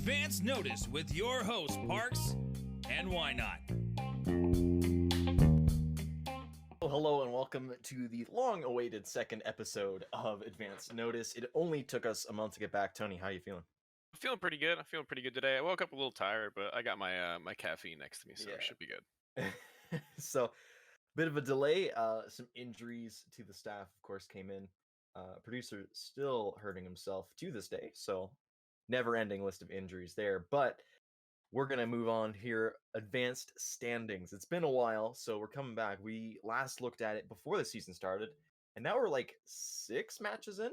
Advance Notice with your host, Parks and ynoT. Hello and welcome to the long-awaited second episode of Advance Notice. It only took us a month to get back. Tony, how are you feeling? I'm feeling pretty good. Today. I woke up a little tired, but I got my my caffeine next to me, so it should be good. So, bit of a delay. Some injuries to the staff, of course, came in. Producer still hurting himself to this day, so never-ending list of injuries there. But we're going to move on here. Advanced standings. It's been a while, so we're coming back. We last looked at it before the season started, and now we're like 6 matches in.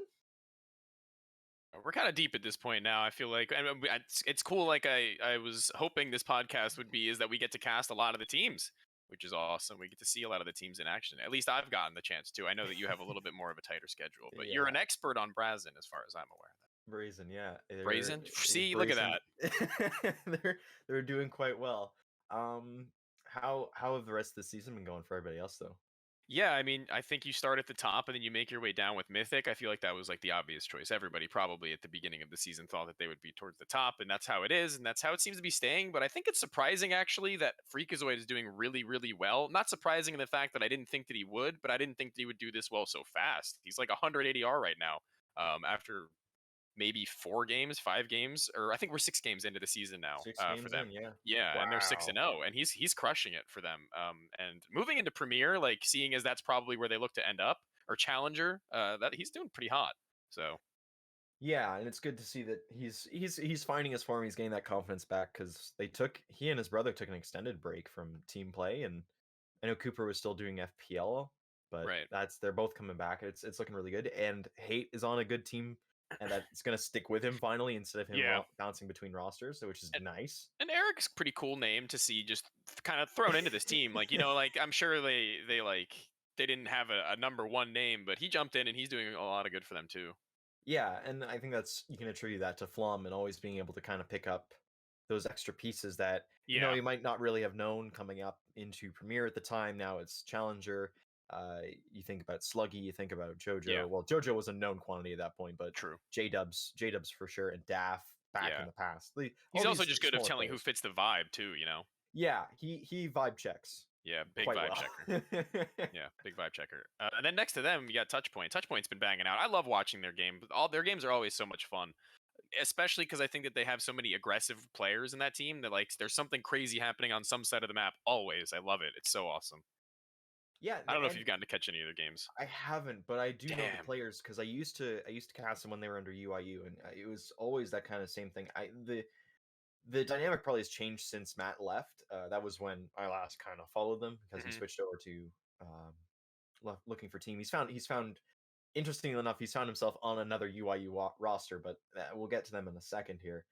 We're kind of deep at this point now. I feel like it's cool. Like I was hoping this podcast would be, is that we get to cast a lot of the teams, which is awesome. We get to see a lot of the teams in action. At least I've gotten the chance to. I know that you have a little bit more of a tighter schedule, but you're an expert on Brazen as far as I'm aware. Brazen, yeah. Brazen? See, look at that. They're doing quite well. How have the rest of the season been going for everybody else, though? Yeah, I mean, I think you start at the top and then you make your way down with Mythic. I feel like that was like the obvious choice. Everybody probably at the beginning of the season thought that they would be towards the top, and that's how it is, and that's how it seems to be staying. But I think it's surprising, actually, that Freakazoid is doing really, really well. Not surprising in the fact that I didn't think that he would, but I didn't think that he would do this well so fast. He's like 180 R right now after maybe 5 games, or I think we're 6 games into the season now for them. Yeah, wow. And they're 6-0, and he's crushing it for them. And moving into Premier, like seeing as that's probably where they look to end up, or Challenger, that he's doing pretty hot. So yeah, and it's good to see that he's finding his form. He's getting that confidence back because he and his brother took an extended break from team play, and I know Cooper was still doing FPL, but they're both coming back. It's looking really good, and Hate is on a good team. And that's going to stick with him finally instead of him bouncing between rosters, which is nice. And Eric's a pretty cool name to see just kind of thrown into this team. Like, like I'm sure they didn't have a number one name, but he jumped in and he's doing a lot of good for them too. Yeah, and I think you can attribute that to Flum and always being able to kind of pick up those extra pieces that, you might not really have known coming up into Premier at the time. Now it's Challenger. You think about Sluggy, you think about JoJo. Yeah. Well, JoJo was a known quantity at that point, but true. J-Dubs for sure, and Daff back in the past. He's also just good at telling who fits the vibe too, Yeah, he vibe checks. Yeah, big vibe checker. Yeah, big vibe checker. And then next to them, you got Touchpoint. Touchpoint's been banging out. I love watching their game. All their games are always so much fun, especially because I think that they have so many aggressive players in that team that there's something crazy happening on some side of the map always. I love it. It's so awesome. Yeah, I don't know if you've gotten to catch any of their games. I haven't, but I do know the players because I used to cast them when they were under UIU, and it was always that kind of same thing. The dynamic probably has changed since Matt left. That was when I last kind of followed them because he switched over to looking for team. He's found interestingly enough, he's found himself on another UIU roster, but we'll get to them in a second here.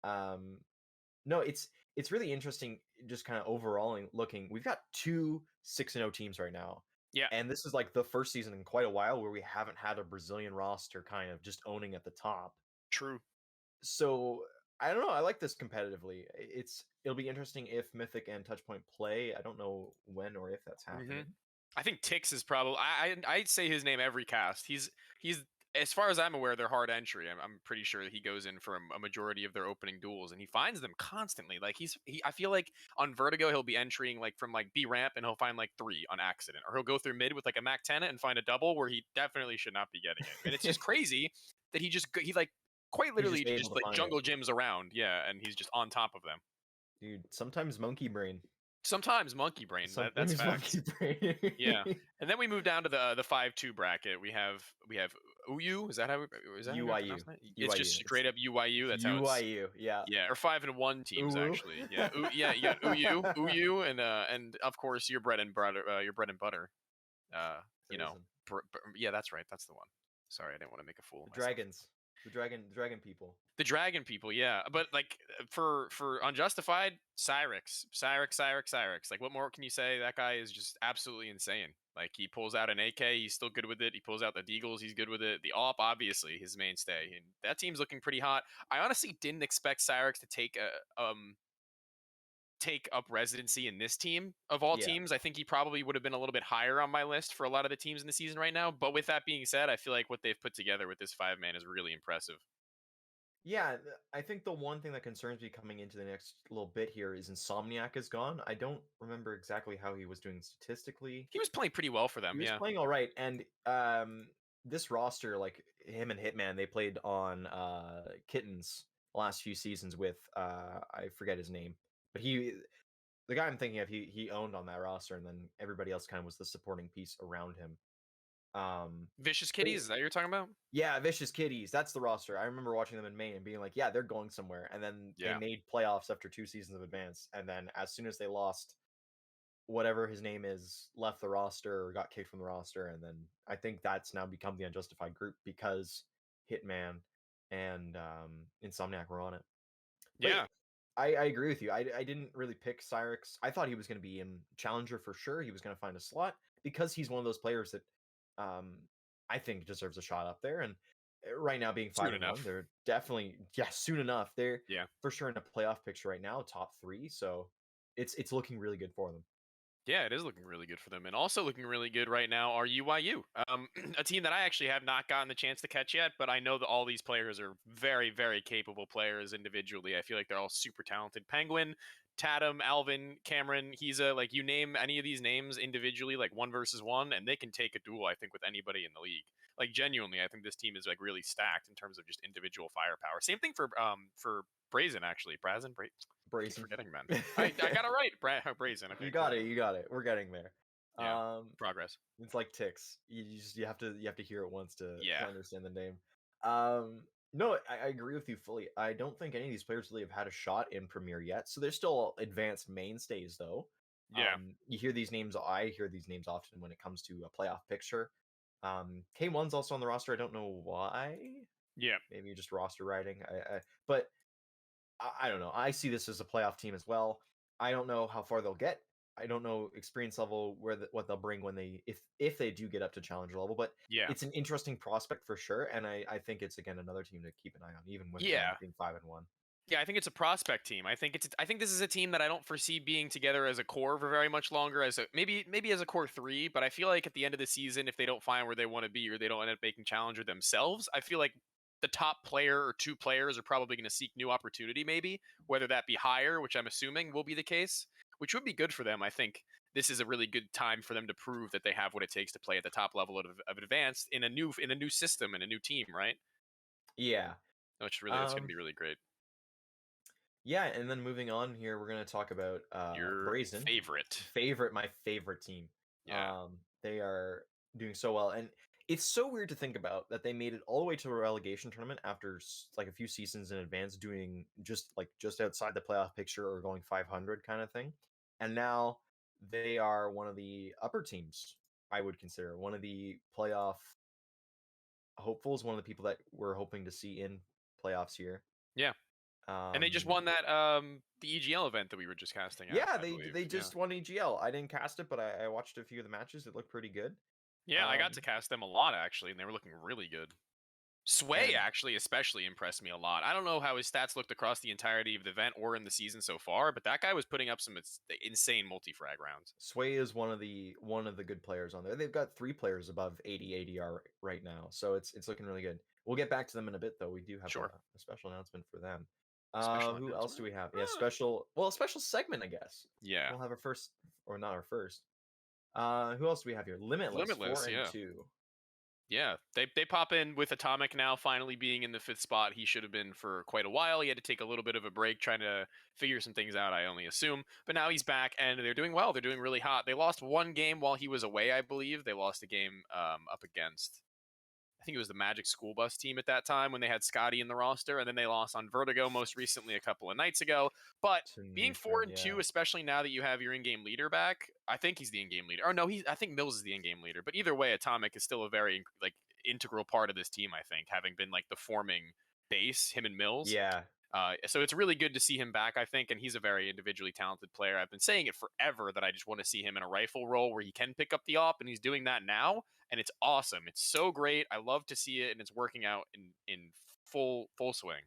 No, it's really interesting just kind of overall looking. We've got 2 6-0 teams right now. Yeah. And this is like the first season in quite a while where we haven't had a Brazilian roster kind of just owning at the top. True. So, I don't know. I like this competitively. It'll be interesting if Mythic and Touchpoint play. I don't know when or if that's happening. I think Tix is probably I'd say his name every cast. He's as far as I'm aware, they're hard entry. I'm pretty sure that he goes in for a majority of their opening duels, and he finds them constantly. Like I feel like on Vertigo he'll be entering from B ramp, and he'll find 3 on accident, or he'll go through mid with a Mac 10 and find a double where he definitely should not be getting it. And it's just crazy that he quite literally just jungle gyms around, and he's just on top of them. Dude, sometimes monkey brain. Sometimes monkey brain. That's facts. Yeah, and then we move down to the 5-2 bracket. We have UU. Is that how? Is that UIU? It's just straight up UIU. That's UIU. How it's, yeah, or 5-1 teams actually. Yeah, you got UU, and of course your bread and butter. Yeah, that's right. That's the one. Sorry, I didn't want to make a fool of myself. Dragons. The dragon people. The dragon people, yeah. But for Unjustified, Cyrix. What more can you say? That guy is just absolutely insane. He pulls out an AK, he's still good with it. He pulls out the Deagles, he's good with it. The AWP, obviously, his mainstay. And that team's looking pretty hot. I honestly didn't expect Cyrix to take up residency in this team of all teams. I think he probably would have been a little bit higher on my list for a lot of the teams in the season right now. But with that being said, I feel like what they've put together with this 5-man is really impressive. Yeah, I think the one thing that concerns me coming into the next little bit here is Insomniac is gone. I don't remember exactly how he was doing statistically. He was playing pretty well for them, He was yeah. playing all right, and this roster, like him and Hitman, they played on Kittens last few seasons with I forget his name, but the guy I'm thinking of, he owned on that roster, and then everybody else kind of was the supporting piece around him. Vicious But Kitties, is that what you're talking about? yeah, Vicious Kitties, that's the roster. I remember watching them in Maine and being like, yeah, they're going somewhere. And then they Yeah. made playoffs after 2 seasons of advance. And then as soon as they lost, whatever his name is left the roster or got kicked from the roster. And then I think that's now become the unjustified group because Hitman and Insomniac were on it. But Yeah. I agree with you. I didn't really pick Cyrix. I thought he was going to be in Challenger for sure. He was going to find a slot because he's one of those players that I think deserves a shot up there. And right now, being Soon 5-1, enough. they're definitely soon enough. They're Yeah. for sure in a playoff picture right now, top 3. So it's looking really good for them. Yeah, it is looking really good for them. And also looking really good right now are UYU, a team that I actually have not gotten the chance to catch yet, but I know that all these players are very, very capable players individually. I feel like they're all super talented. Penguin, Tatum, Alvin, Cameron, he's like you name any of these names individually, like 1 versus 1, and they can take a duel, I think, with anybody in the league. Like genuinely, I think this team is like really stacked in terms of just individual firepower. Same thing for Brazen, actually. I keep Brazen. forgetting, man. I got it right. Brazen. Okay, You got cool. it. You got it. We're getting there. Yeah, progress. It's like ticks. You have to hear it once to Yeah, understand the name. No, I agree with you fully. I don't think any of these players really have had a shot in Premier yet, so they're still advanced mainstays though. yeah, You hear these names. I hear these names often when it comes to a playoff picture. K1's also on the roster. I don't know why. yeah, Maybe just roster writing. But I don't know. I see this as a playoff team as well. I don't know how far they'll get. I don't know experience level what they'll bring when they if they do get up to challenger level. But yeah, it's an interesting prospect for sure, and I think it's again another team to keep an eye on, even with them yeah, being 5-1. yeah. I think it's a prospect team. I think this is a team that I don't foresee being together as a core for very much longer. As a maybe as a core 3, but I feel like at the end of the season, if they don't find where they want to be or they don't end up making challenger themselves, I feel like the top player or 2 players are probably going to seek new opportunity, maybe whether that be higher, which I'm assuming will be the case, which would be good for them. I think this is a really good time for them to prove that they have what it takes to play at the top level of advanced in a new system and a new team, right? Yeah. Which really that's going to Um. be really great. Yeah, and then moving on here, we're gonna talk about Your Brazen. favorite. My favorite team. Yeah. They are doing so well, and it's so weird to think about that they made it all the way to a relegation tournament after like a few seasons in advance, doing just outside the playoff picture or going 500 kind of thing, and now they are one of the upper teams. I would consider one of the playoff hopefuls, one of the people that we're hoping to see in playoffs here. Yeah. And they just Um, won that the EGL event that we were just casting out, Yeah, I believe. they Yeah. just won EGL. I didn't cast it, but I watched a few of the matches. It looked pretty good. Yeah, I got to Um, cast them a lot actually, and they were looking really good. Sway and actually especially impressed me a lot. I don't know how his stats looked across the entirety of the event or in the season so far, but that guy was putting up some insane multi-frag rounds. Sway is one of the good players on there. They've got 3 players above 80 ADR right now, so it's looking really good. We'll get back to them in a bit, though. We do have Sure. a special announcement for them. Special Who else do we announcement. have? Yeah, a special segment, I guess. Yeah. We'll have our first, or not our first. Who else do we have here? Limitless, Limitless, 4 and yeah. 2. Yeah, they pop in with Atomic now finally being in the 5th spot. He should have been for quite a while. He had to take a little bit of a break trying to figure some things out, I only assume. But now he's back and they're doing well. They're doing really hot. They lost one game while he was away, I believe. They lost a game up against, I think it was the Magic School Bus team at that time when they had Scotty in the roster, and then they lost on Vertigo most recently a couple of nights ago. But To being Nutra, 4 and yeah. 2, especially now that you have your in-game leader back, I think he's the in-game leader. Or no, I think Mills is the in-game leader. But either way, Atomic is still a very like integral part of this team. I think having been like the forming base, him and Mills. Yeah, So it's really good to see him back, I think, and he's a very individually talented player. I've been saying it forever that I just want to see him in a rifle role where he can pick up the op, and he's doing that now, and it's awesome. It's so great. I love to see it, and it's working out in full swing.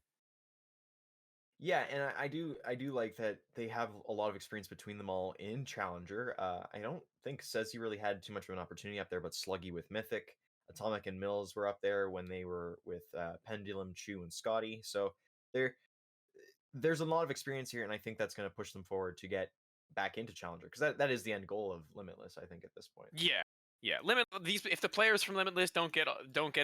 yeah, and I do like that they have a lot of experience between them all in Challenger. I don't think Sezi really had too much of an opportunity up there, but Sluggy with Mythic, Atomic and Mills were up there when they were with Pendulum, Chu, and Scotty. So there's a lot of experience here, and I think that's going to push them forward to get back into Challenger, because that is the end goal of Limitless, I think, at this point. Yeah. If the players from Limitless don't get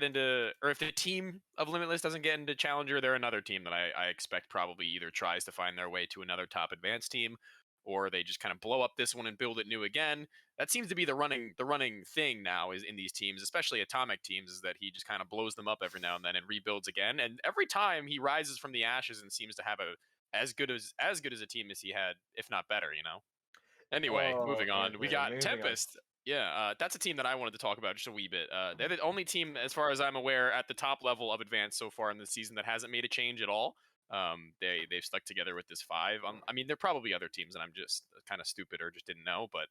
into, or if the team of Limitless doesn't get into Challenger, they're another team that I expect probably either tries to find their way to another top advanced team, or they just kind of blow up this one and build it new again. That seems to be the running thing now is in these teams, especially Atomic teams, is that he just kind of blows them up every now and then and rebuilds again. And every time he rises from the ashes and seems to have as good as a team as he had, if not better, you know. Anyway, Oh, moving on. We Anthony, got moving on. Tempest. Yeah, that's a team that I wanted to talk about just a wee bit. They're the only team, as far as I'm aware, at the top level of advanced so far in the season that hasn't made a change at all. They've stuck together with this 5. I mean, there are probably other teams, and I'm just kind of stupid or just didn't know. But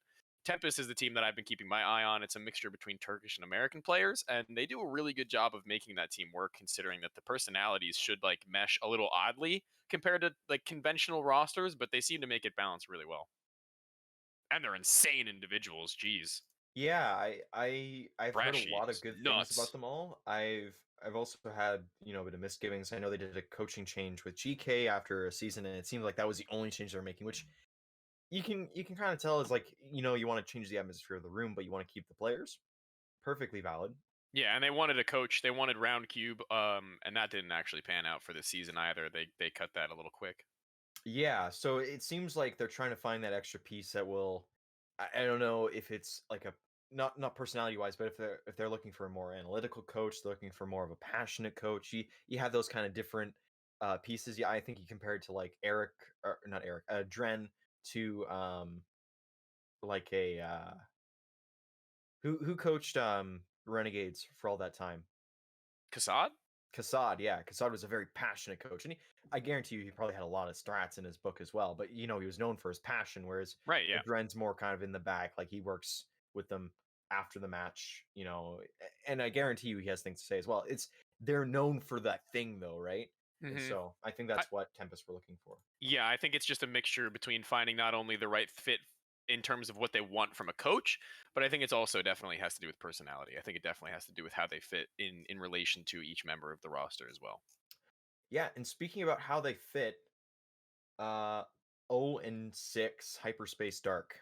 Tempest is the team that I've been keeping my eye on. It's a mixture between Turkish and American players, and they do a really good job of making that team work, considering that the personalities should like mesh a little oddly compared to like conventional rosters, but they seem to make it balance really well. And they're insane individuals. Jeez. Yeah, I've heard a lot of Freshies. good things Nuts. about them all. I've also had, a bit of misgivings. I know they did a coaching change with GK after a season, and it seemed like that was the only change they're making, which you can kind of tell is like, you want to change the atmosphere of the room, but you want to keep the players. Perfectly valid. Yeah, and they wanted a coach. They wanted Round Cube, and that didn't actually pan out for this season either. They cut that a little quick. Yeah, so it seems like they're trying to find that extra piece that will. I don't know if it's like a not personality wise, but if they're looking for a more analytical coach, they're looking for more of a passionate coach. You have those kind of different pieces. Yeah, I think you compare it to like Eric, or not Eric, Dren, to like a who coached Renegades for all that time. Kassad? Kassad, yeah. Kassad was a very passionate coach. And I guarantee you he probably had a lot of strats in his book as well. But, he was known for his passion, whereas Right, yeah. Dren's more kind of in the back. Like, he works with them after the match, and I guarantee you he has things to say as well. They're known for that thing, though, right? And so I think that's what Tempest were looking for. Yeah, I think it's just a mixture between finding not only the right fit in terms of what they want from a coach, but I think it's also definitely has to do with personality. I think it definitely has to do with how they fit in relation to each member of the roster as well. Yeah, and speaking about how they fit, 0-6 Hyperspace Dark.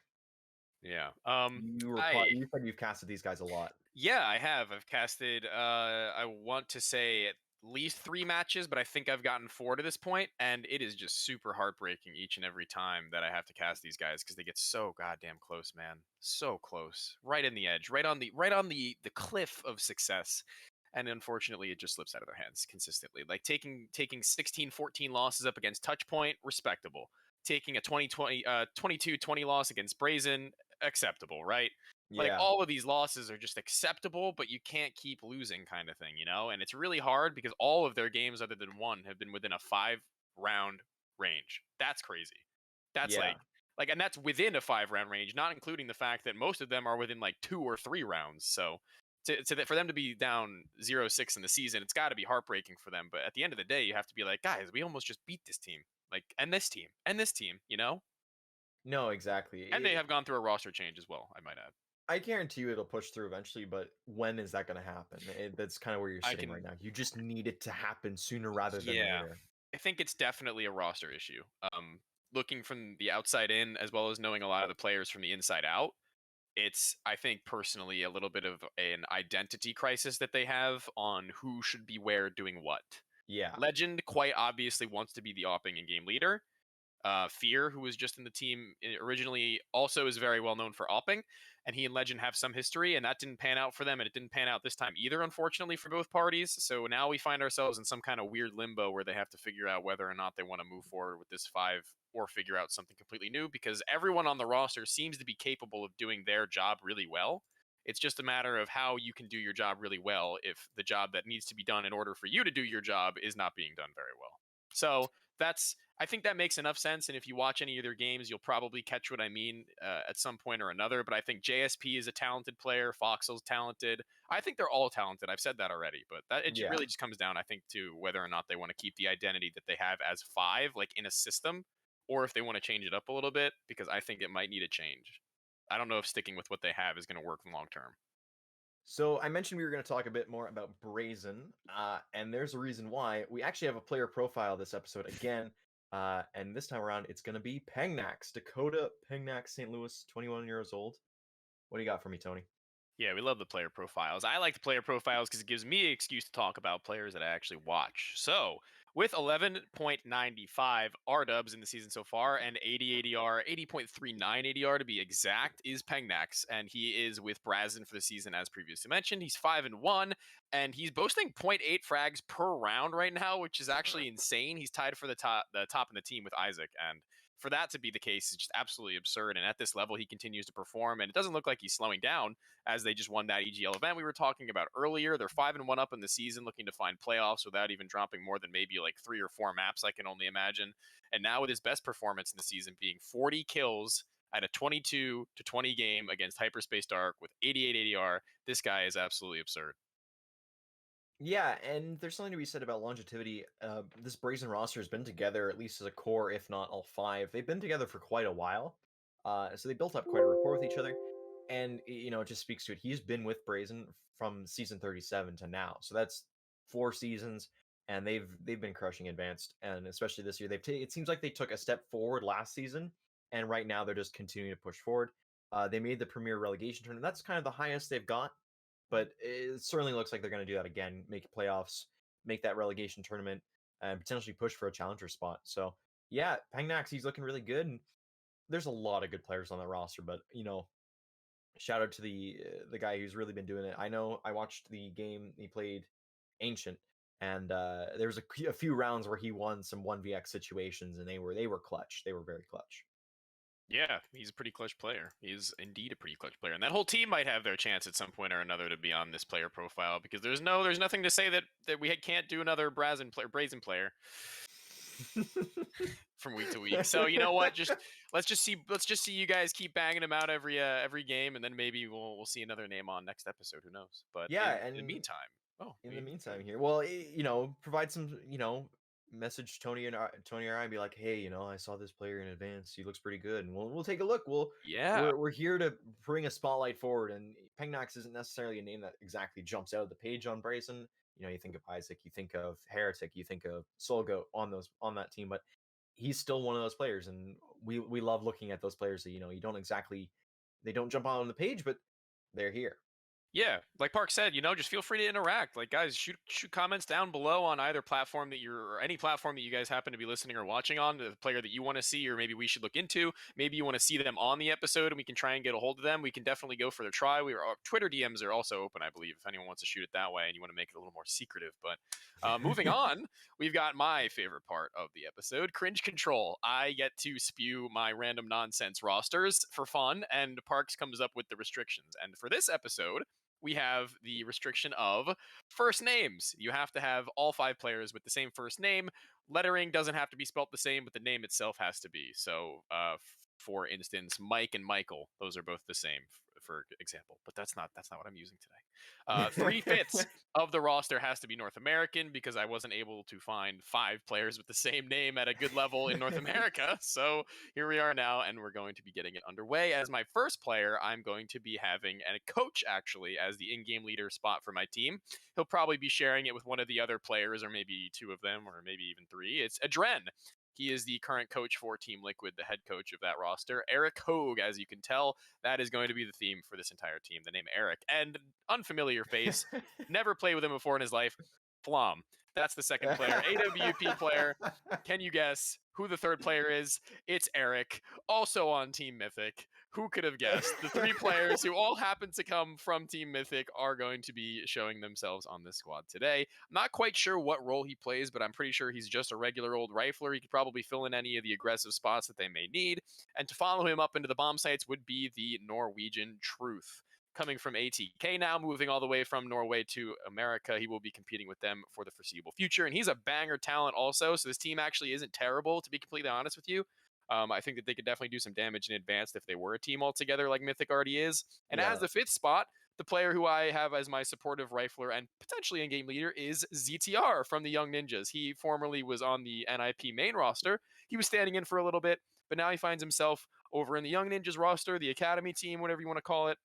Yeah. You said you've casted these guys a lot. Yeah, I have. I've casted I want to say at least 3 matches, but I think I've gotten 4 to this point, and it is just super heartbreaking each and every time that I have to cast these guys because they get so goddamn close, man. So close. Right in the edge, right on the cliff of success. And unfortunately, it just slips out of their hands consistently. Like taking 16, 14 losses up against Touchpoint, respectable. Taking a 22-20 loss against Brazen, acceptable, right? Like Yeah. all of these losses are just acceptable, but you can't keep losing kind of thing, And it's really hard because all of their games other than one have been within a 5-round range. That's crazy. That's Yeah. and that's within a 5-round range, not including the fact that most of them are within like 2 or 3 rounds. So for them to be down 0-6 in the season, it's got to be heartbreaking for them. But at the end of the day, you have to be like, guys, we almost just beat this team, and this team, No, exactly. And they have gone through a roster change as well, I might add. I guarantee you it'll push through eventually, but when is that going to happen? That's kind of where you're sitting right now. You just need it to happen sooner rather than later. I think it's definitely a roster issue. Looking from the outside in, as well as knowing a lot of the players from the inside out, it's, I think, personally a little bit of an identity crisis that they have on who should be where doing what. Yeah. Legend quite obviously wants to be the opping and game leader. Fear, who was just in the team originally, also is very well known for opping, and he and Legend have some history, and that didn't pan out for them, and it didn't pan out this time either, unfortunately, for both parties. So now we find ourselves in some kind of weird limbo where they have to figure out whether or not they want to move forward with this 5 or figure out something completely new, because everyone on the roster seems to be capable of doing their job really well. It's just a matter of how you can do your job really well if the job that needs to be done in order for you to do your job is not being done very well. So I think that makes enough sense, and if you watch any of their games, you'll probably catch what I mean at some point or another, but I think JSP is a talented player, Foxel's talented. I think they're all talented. I've said that already, but really just comes down, I think, to whether or not they want to keep the identity that they have as 5, like in a system, or if they want to change it up a little bit, because I think it might need a change. I don't know if sticking with what they have is going to work long term. So I mentioned we were going to talk a bit more about Brazen, and there's a reason why. We actually have a player profile this episode again, and this time around it's going to be Pengnax, Dakota Pengnax, St. Louis, 21 years old. What do you got for me, Tony? Yeah, we love the player profiles. I like the player profiles because it gives me an excuse to talk about players that I actually watch. So, with 11.95 R-dubs in the season so far and 80 ADR, 80.39 ADR to be exact, is Pengnax, and he is with Brazen for the season as previously mentioned. He's 5-1, and he's boasting 0.8 frags per round right now, which is actually insane. He's tied for the top in the team with Isaac, and for that to be the case is just absolutely absurd. And at this level, he continues to perform, and it doesn't look like he's slowing down as they just won that EGL event we were talking about earlier. They're 5-1 up in the season, looking to find playoffs without even dropping more than maybe like 3 or 4 maps, I can only imagine. And now with his best performance in the season being 40 kills at a 22-20 game against Hyperspace Dark with 88 ADR, this guy is absolutely absurd. Yeah, and there's something to be said about longevity. This Brazen roster has been together, at least as a core, if not all 5. They've been together for quite a while, so they built up quite a rapport with each other. And it just speaks to it. He's been with Brazen from season 37 to now, so that's 4 seasons, and they've been crushing advanced, and especially this year, it seems like they took a step forward last season, and right now they're just continuing to push forward. They made the premier relegation tournament. That's kind of the highest they've got, but it certainly looks like they're going to do that again, make playoffs, make that relegation tournament, and potentially push for a challenger spot. So yeah, Pengnax, he's looking really good, and there's a lot of good players on that roster, but shout out to the guy who's really been doing it. I know I watched the game he played, Ancient, and there was a few rounds where he won some 1vx situations, and they were clutch. They were very clutch. Yeah, he's a pretty clutch player. He's indeed a pretty clutch player, and that whole team might have their chance at some point or another to be on this player profile because there's nothing to say that we can't do another Brazen player from week to week. So you know what? Let's just see you guys keep banging them out every game, and then maybe we'll see another name on next episode. Who knows? But Yeah, in the meantime, in the meantime here, well, provide some, message Tony or I, be like, hey, I saw this player in advance. He looks pretty good, and we'll take a look. yeah, We're here to bring a spotlight forward, and Pengnax isn't necessarily a name that exactly jumps out of the page on Brazen. You think of Isaac, you think of Heretic, you think of Solgo on that team, but he's still one of those players, and we love looking at those players that you don't exactly, they don't jump out on the page, but they're here. Yeah, like Park said, just feel free to interact. Like, guys, shoot comments down below on either platform or any platform that you guys happen to be listening or watching on, the player that you want to see, or maybe we should look into. Maybe you want to see them on the episode, and we can try and get a hold of them. We can definitely go for the try. Our Twitter DMs are also open, I believe, if anyone wants to shoot it that way and you want to make it a little more secretive. But moving on, we've got my favorite part of the episode, Cringe Control. I get to spew my random nonsense rosters for fun, and Parks comes up with the restrictions. And for this episode, we have the restriction of first names. You have to have all 5 players with the same first name. Lettering doesn't have to be spelt the same, but the name itself has to be. So, for instance, Mike and Michael, those are both the same, for example. But that's not what I'm using today. 3/5 of the roster has to be North American because I wasn't able to find 5 players with the same name at a good level in North America. So here we are now, and we're going to be getting it underway. As my first player, I'm going to be having a coach, actually, as the in-game leader spot for my team. He'll probably be sharing it with one of the other players, or maybe 2 of them, or maybe even 3. It's Adren. He is the current coach for Team Liquid, the head coach of that roster. Eric Hogue, as you can tell, that is going to be the theme for this entire team, the name Eric. And unfamiliar face, never played with him before in his life, Flom. That's the second player. AWP player. Can you guess who the third player is? It's Eric, also on Team Mythic. Who could have guessed? The 3 players who all happen to come from Team Mythic are going to be showing themselves on this squad today. I'm not quite sure what role he plays, but I'm pretty sure he's just a regular old rifler. He could probably fill in any of the aggressive spots that they may need. And to follow him up into the bomb sites would be the Norwegian Truth. Coming from ATK now, moving all the way from Norway to America. He will be competing with them for the foreseeable future. And he's a banger talent also, so this team actually isn't terrible, to be completely honest with you. I think that they could definitely do some damage in advance if they were a team altogether like Mythic already is. And as the 5th spot, the player who I have as my supportive rifler and potentially in-game leader is ZTR from the Young Ninjas. He formerly was on the NIP main roster. He was standing in for a little bit, but now he finds himself over in the Young Ninjas roster, the Academy team, whatever you want to call it.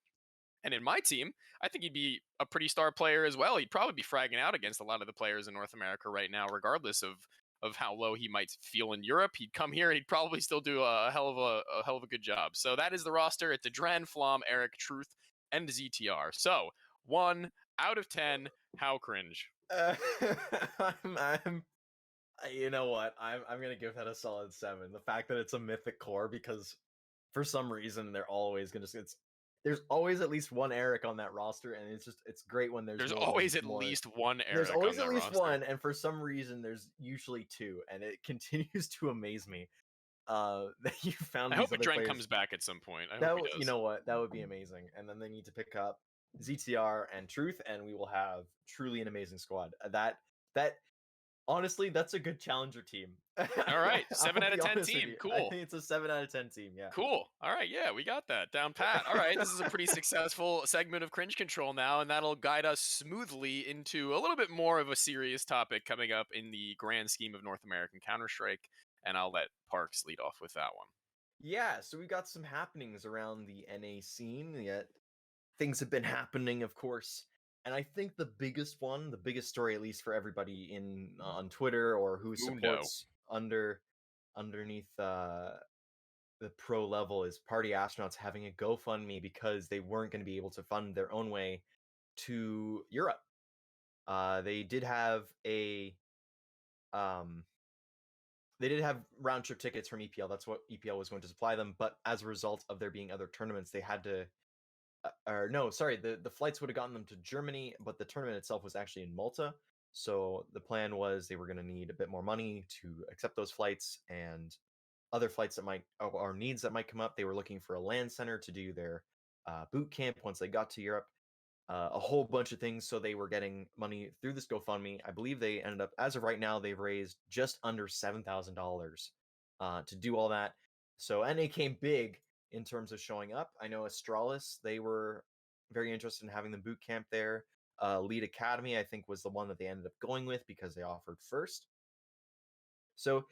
And in my team, I think he'd be a pretty star player as well. He'd probably be fragging out against a lot of the players in North America right now, regardless of how low he might feel in Europe. He'd come here, he'd probably still do a hell of a good job. So that is the roster. It's Adren, Flom, Eric, Truth, and ZTR. So 1 out of 10, how cringe? You know what? I'm gonna give that a solid 7. The fact that it's a mythic core, because for some reason they're always gonna. There's always at least one Eric on that roster, and it's great when there's always at least one Eric. There's always on at that least roster. one, and for some reason there's usually 2, and it continues to amaze me. That you found. I these hope other Adren players. comes back at some point. You know what? That would be amazing. And then they need to pick up ZTR and Truth, and we will have truly an amazing squad. That honestly, that's a good challenger team. All right, 7 out of 10 team. Cool. I think it's a 7 out of 10 team. Yeah. Cool. All right. Yeah, we got that down pat. All right, this is a pretty successful segment of Cringe Control now, and that'll guide us smoothly into a little bit more of a serious topic coming up in the grand scheme of North American Counter-Strike, and I'll let Parks lead off with that one. Yeah, so we got some happenings around the NA scene. Yet things have been happening, of course. And I think the biggest story, at least for everybody on Twitter or who supports underneath the pro level, is Party Astronauts having a GoFundMe because they weren't going to be able to fund their own way to Europe. They did have round trip tickets from EPL. That's what EPL was going to supply them. But as a result of there being other tournaments, they had to. The flights would have gotten them to Germany, but the tournament itself was actually in Malta. So the plan was they were going to need a bit more money to accept those flights and other flights that might, or needs that might come up. They were looking for a LAN center to do their boot camp once they got to Europe. A whole bunch of things. So they were getting money through this GoFundMe. I believe they ended up, as of right now, they've raised just under $7,000 to do all that. So NA came big in terms of showing up. I know Astralis, they were very interested in having the boot camp there. Lead Academy, I think, was the one that they ended up going with because they offered first. So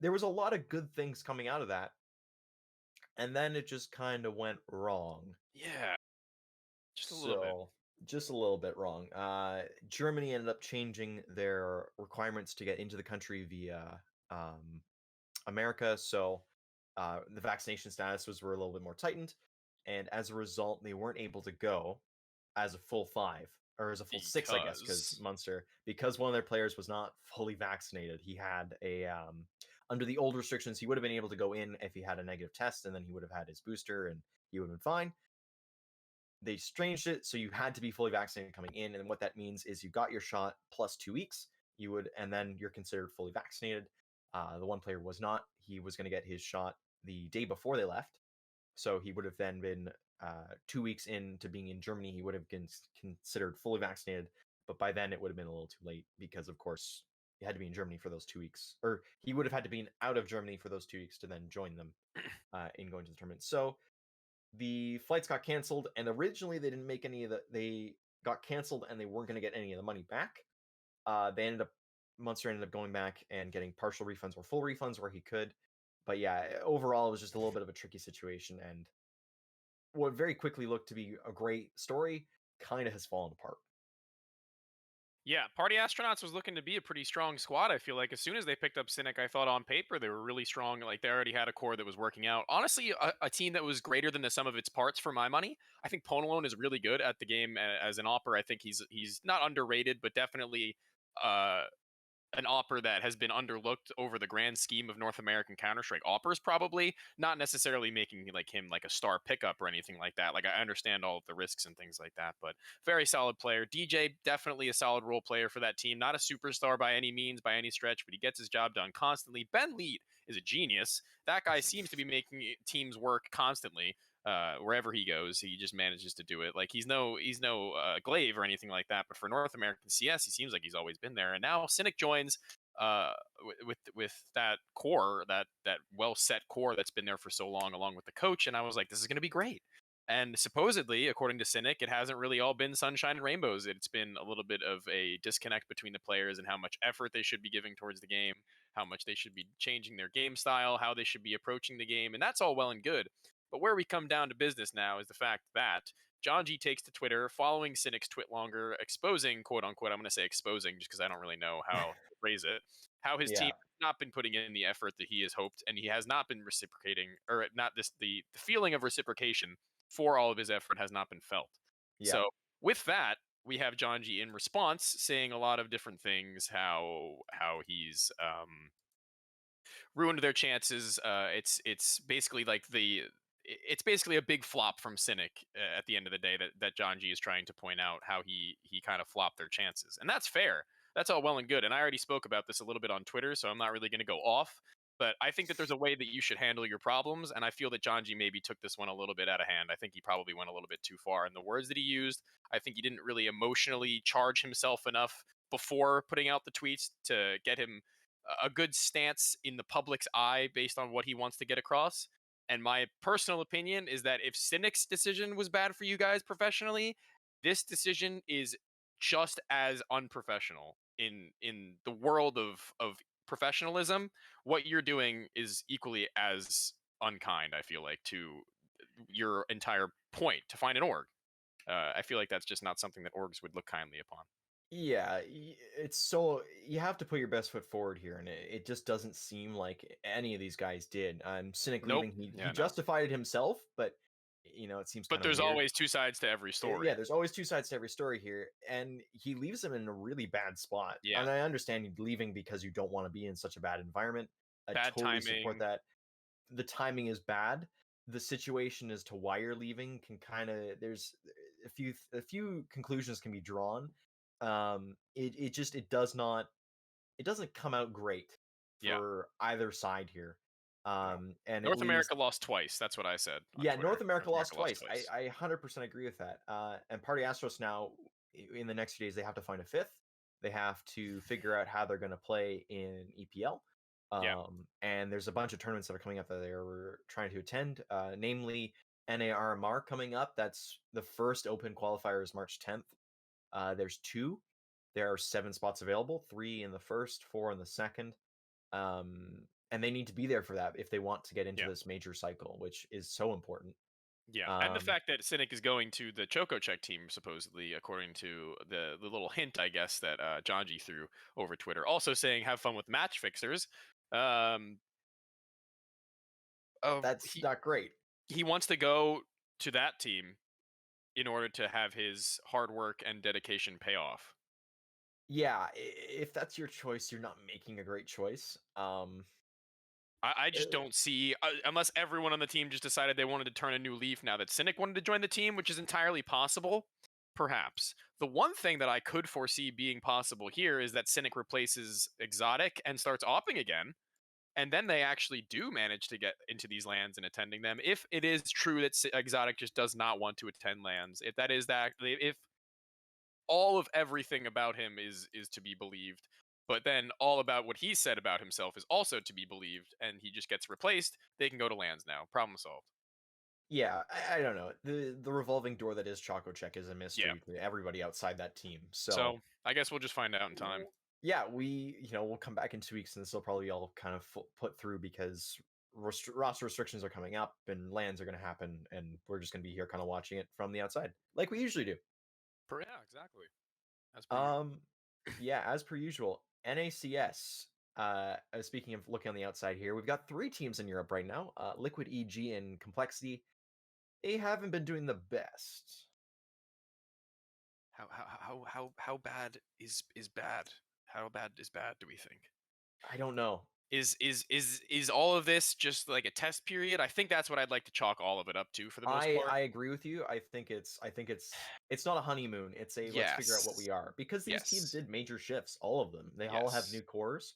there was a lot of good things coming out of that. And then it just kind of went wrong. Yeah. Just a little bit. Just a little bit wrong. Germany ended up changing their requirements to get into the country via America. So the vaccination statuses were a little bit more tightened, and as a result, they weren't able to go as a full 5 or as a full 6, I guess, because Munster, because one of their players was not fully vaccinated. He had a under the old restrictions, he would have been able to go in if he had a negative test, and then he would have had his booster, and he would have been fine. They changed it, so you had to be fully vaccinated coming in, and what that means is you got your shot plus 2 weeks. And then you're considered fully vaccinated. The one player was not. He was going to get his shot the day before they left. So he would have then been 2 weeks into being in Germany. He would have been considered fully vaccinated. But by then it would have been a little too late because, of course, he had to be in Germany for those 2 weeks. Or he would have had to be out of Germany for those 2 weeks to then join them in going to the tournament. So the flights got canceled. And originally they didn't make any of the... They got canceled and they weren't going to get any of the money back. Munster ended up going back and getting partial refunds or full refunds where he could. But yeah, overall, it was just a little bit of a tricky situation. And what very quickly looked to be a great story kind of has fallen apart. Yeah, Party Astronauts was looking to be a pretty strong squad. I feel like as soon as they picked up Cynic, I thought on paper they were really strong. Like they already had a core that was working out. Honestly, a team that was greater than the sum of its parts for my money. I think Ponalone is really good at the game as an opper. I think he's not underrated, but definitely an opper that has been underlooked over the grand scheme of North American Counter-Strike oppers, probably not necessarily making him like a star pickup or anything like that. Like I understand all of the risks and things like that, but very solid player. DJ, definitely a solid role player for that team. Not a superstar by any means, by any stretch, but he gets his job done constantly. Ben Lead is a genius. That guy seems to be making teams work constantly. Wherever he goes, he just manages to do it. Like he's no Glaive or anything like that. But for North American CS, he seems like he's always been there. And now Cynic joins with that core, that well set core that's been there for so long, along with the coach. And I was like, this is going to be great. And supposedly, according to Cynic, it hasn't really all been sunshine and rainbows. It's been a little bit of a disconnect between the players and how much effort they should be giving towards the game, how much they should be changing their game style, how they should be approaching the game. And that's all well and good. But where we come down to business now is the fact that John G takes to Twitter following Cynic's twit longer, exposing, quote unquote, I'm going to say exposing just because I don't really know how to phrase it, how his team Yeah, has not been putting in the effort that he has hoped, and he has not been reciprocating, or not this, the feeling of reciprocation for all of his effort has not been felt. yeah, So with that, we have John G in response saying a lot of different things, how he's ruined their chances. It's basically like it's basically a big flop from Cynic at the end of the day that John G is trying to point out how he kind of flopped their chances, and that's fair. That's all well and good, and I already spoke about this a little bit on Twitter, so I'm not really going to go off. But I think that there's a way that you should handle your problems, and I feel that John G maybe took this one a little bit out of hand. I think he probably went a little bit too far in the words that he used. I think he didn't really emotionally charge himself enough before putting out the tweets to get him a good stance in the public's eye based on what he wants to get across. And my personal opinion is that if Cynic's decision was bad for you guys professionally, this decision is just as unprofessional in the world of professionalism. What you're doing is equally as unkind, I feel like, to your entire point to find an org. I feel like that's just not something that orgs would look kindly upon. yeah. It's so you have to put your best foot forward here, and it just doesn't seem like any of these guys did. Cynic Nope. leaving, he Yeah, no. justified it himself, but it seems But kind of there's weird. always two sides to every story. Yeah, there's always two sides to every story here, and he leaves him in a really bad spot. Yeah. And I understand you leaving because you don't want to be in such a bad environment. I Bad totally support timing. that. The timing is bad. The situation as to why you're leaving can kind of there's a few conclusions can be drawn. It doesn't come out great Yeah. for either side here. No. And it North leaves America lost twice. That's what I said on yeah, Twitter. North America lost Lost twice. I 100% agree with that. And Party Astros now, in the next few days, they have to find a fifth. They have to figure out how they're going to play in EPL. Yeah. And there's a bunch of tournaments that are coming up that they're trying to attend, namely NARMR coming up. That's the first open qualifier is March 10th. There's two. There are 7 spots available, 3 in the first, 4 in the second. And they need to be there for that if they want to get into Yeah. this major cycle, which is so important. Yeah. And the fact that Cynic is going to the Choco Check team, supposedly, according to the little hint, I guess, that John G threw over Twitter, also saying have fun with match fixers. That's not great. He wants to go to that team in order to have his hard work and dedication pay off. Yeah, if that's your choice, you're not making a great choice. I just don't see, unless everyone on the team just decided they wanted to turn a new leaf now that Cynic wanted to join the team, which is entirely possible, perhaps. The one thing that I could foresee being possible here is that Cynic replaces Exotic and starts opping again, and then they actually do manage to get into these lands and attending them. If it is true that Exotic just does not want to attend lands, if that is that, if all of everything about him is to be believed, but then all about what he said about himself is also to be believed, and he just gets replaced, they can go to lands now. Problem solved. Yeah, I don't know. The revolving door that is Choco Check is a mystery to everybody outside that team. So I guess we'll just find out in time. Yeah, we'll come back in 2 weeks and this will probably all kind of put through because roster restrictions are coming up and lands are going to happen, and we're just going to be here kind of watching it from the outside like we usually do. Yeah, exactly. As per usual. Yeah, as per usual. NACS. Speaking of looking on the outside here, we've got 3 teams in Europe right now. Liquid, EG, and Complexity. They haven't been doing the best. How bad is bad? How bad is bad, do we think? I don't know. Is all of this just like a test period? I think that's what I'd like to chalk all of it up to for the most part. I agree with you. I think it's not a honeymoon. It's a let's figure out what we are, because these teams did major shifts, all of them. They all have new cores.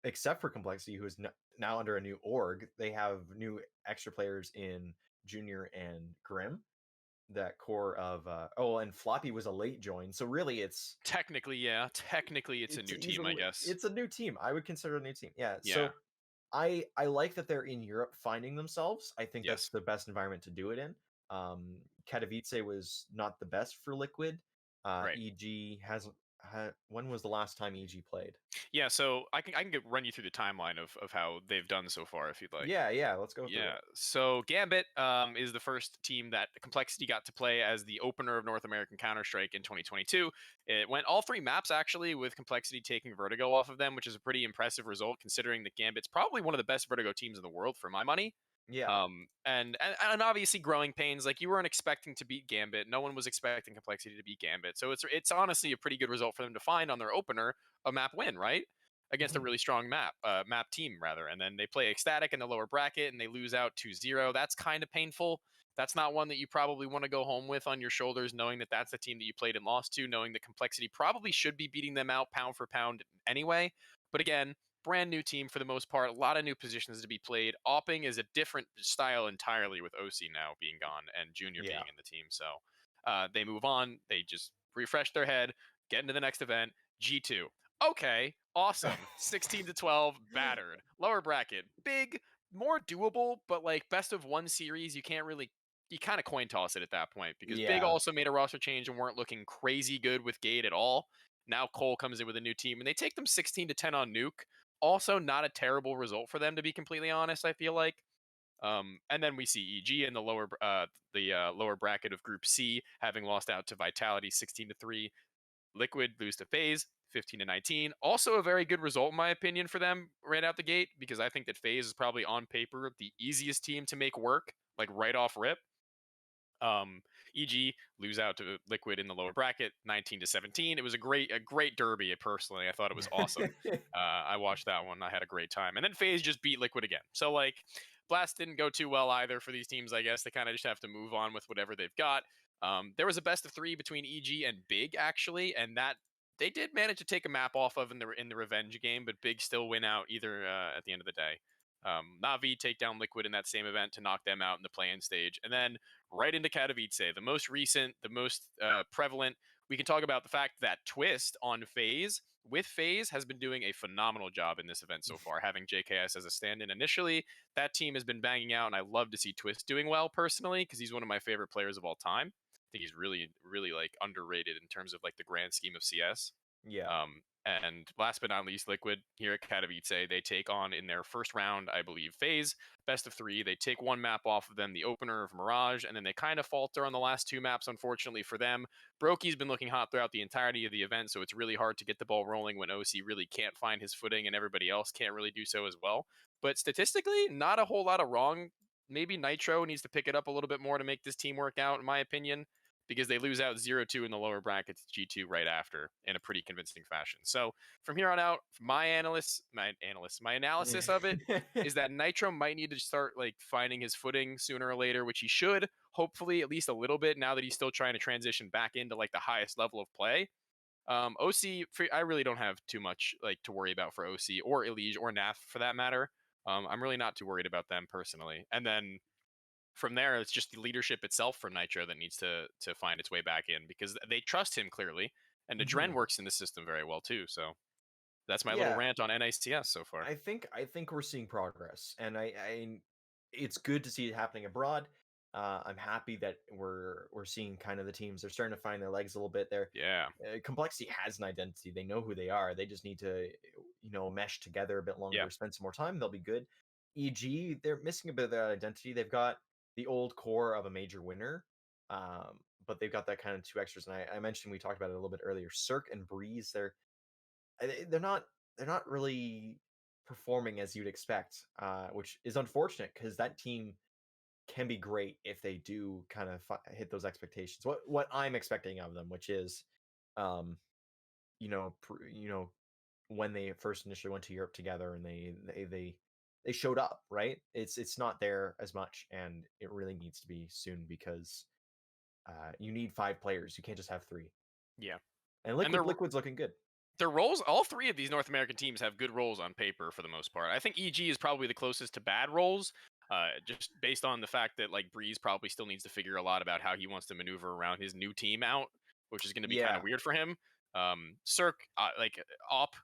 Except for Complexity, who is now under a new org. They have new extra players in Junior and Grim. That core of and Floppy was a late join, so really it's technically it's a new team, I guess. It's a new team. I would consider a new team. So I like that they're in Europe finding themselves. I think that's the best environment to do it in. Katowice was not the best for Liquid. EG when was the last time EG played? Yeah, so I can run you through the timeline of how they've done so far if you'd like. Yeah, let's go through Yeah, it. so Gambit is the first team that Complexity got to play as the opener of North American Counter-Strike in 2022. It went all 3 maps actually, with Complexity taking Vertigo off of them, which is a pretty impressive result considering that Gambit's probably one of the best Vertigo teams in the world for my money. Yeah. And obviously growing pains, like you weren't expecting to beat Gambit. No one was expecting Complexity to beat Gambit. So it's honestly a pretty good result for them to find on their opener a map win, right? Against a Mhm. really strong map team rather. And then they play Ecstatic in the lower bracket and they lose out 2-0. That's kind of painful. That's not one that you probably want to go home with on your shoulders, knowing that that's the team that you played and lost to, knowing that Complexity probably should be beating them out pound for pound anyway. But again, brand new team for the most part, a lot of new positions to be played. Opping is a different style entirely with OC now being gone and Junior Yeah. being in the team. So they move on. They just refresh their head, get into the next event. G2. Okay, awesome. 16 to 12, battered. Lower bracket, big, more doable, but like best of 1 series, you can't really. You kind of coin toss it at that point because Big Yeah. also made a roster change and weren't looking crazy good with Gate at all. Now Cole comes in with a new team and they take them 16 to 10 on Nuke. Also, not a terrible result for them, to be completely honest. I feel like. And then we see EG in the lower bracket of Group C, having lost out to Vitality 16 to 3. Liquid lose to FaZe 15 to 19. Also, a very good result in my opinion for them right out the gate because I think that FaZe is probably on paper the easiest team to make work, like right off rip. Um, EG lose out to Liquid in the lower bracket, 19 to 17. It was a great derby. Personally, I thought it was awesome. I watched that one. I had a great time. And then FaZe just beat Liquid again. So like, Blast didn't go too well either for these teams. I guess they kind of just have to move on with whatever they've got. There was a best of 3 between EG and Big actually, and that they did manage to take a map off of in the revenge game, but Big still win out either at the end of the day. Navi take down Liquid in that same event to knock them out in the play-in stage, and then right into Katowice, the most recent, the most prevalent. We can talk about the fact that Twist on FaZe with FaZe has been doing a phenomenal job in this event so far, having JKS as a stand-in initially. That team has been banging out, and I love to see Twist doing well personally because he's one of my favorite players of all time. I think he's really, really like underrated in terms of like the grand scheme of CS. Yeah. And last but not least, Liquid here at Katowice, they take on in their first round, I believe, FaZe, best of 3. They take 1 map off of them, the opener of Mirage, and then they kind of falter on the last 2 maps, unfortunately for them. Brokey's been looking hot throughout the entirety of the event, so it's really hard to get the ball rolling when OC really can't find his footing and everybody else can't really do so as well. But statistically, not a whole lot of wrong. Maybe Nitro needs to pick it up a little bit more to make this team work out, in my opinion, because they lose out 0-2 in the lower brackets G2 right after in a pretty convincing fashion. So from here on out, my analysis of it is that Nitro might need to start like finding his footing sooner or later, which he should, hopefully at least a little bit now that he's still trying to transition back into like the highest level of play. OC, I really don't have too much like to worry about for OC or Elige or NAF for that matter. I'm really not too worried about them personally. And then from there, it's just the leadership itself from Nitro that needs to find its way back in because they trust him clearly, and the Dren Mhm. works in the system very well too. So that's my little Yeah. rant on NICS so far. I think we're seeing progress, and it's good to see it happening abroad. I'm happy that we're seeing kind of the teams. They're starting to find their legs a little bit. There, Yeah, Complexity has an identity. They know who they are. They just need to, mesh together a bit yeah, longer, spend some more time. They'll be good. EG, they're missing a bit of their identity. They've got the old core of a major winner, but they've got that kind of 2 extras. And I mentioned we talked about it a little bit earlier. Cirque and Breeze, they're not really performing as you'd expect, which is unfortunate because that team can be great if they do kind of hit those expectations. What I'm expecting of them, which is, um, when they first initially went to Europe together and they showed up, right? It's not there as much, and it really needs to be soon because you need 5 players. You can't just have 3. yeah. And And Liquid's looking good. their roles, all 3 of these North American teams have good roles on paper for the most part. I think EG is probably the closest to bad roles, just based on the fact that like Breeze probably still needs to figure a lot about how he wants to maneuver around his new team out, which is going to be kind Yeah. of weird for him. Cirque, like Op,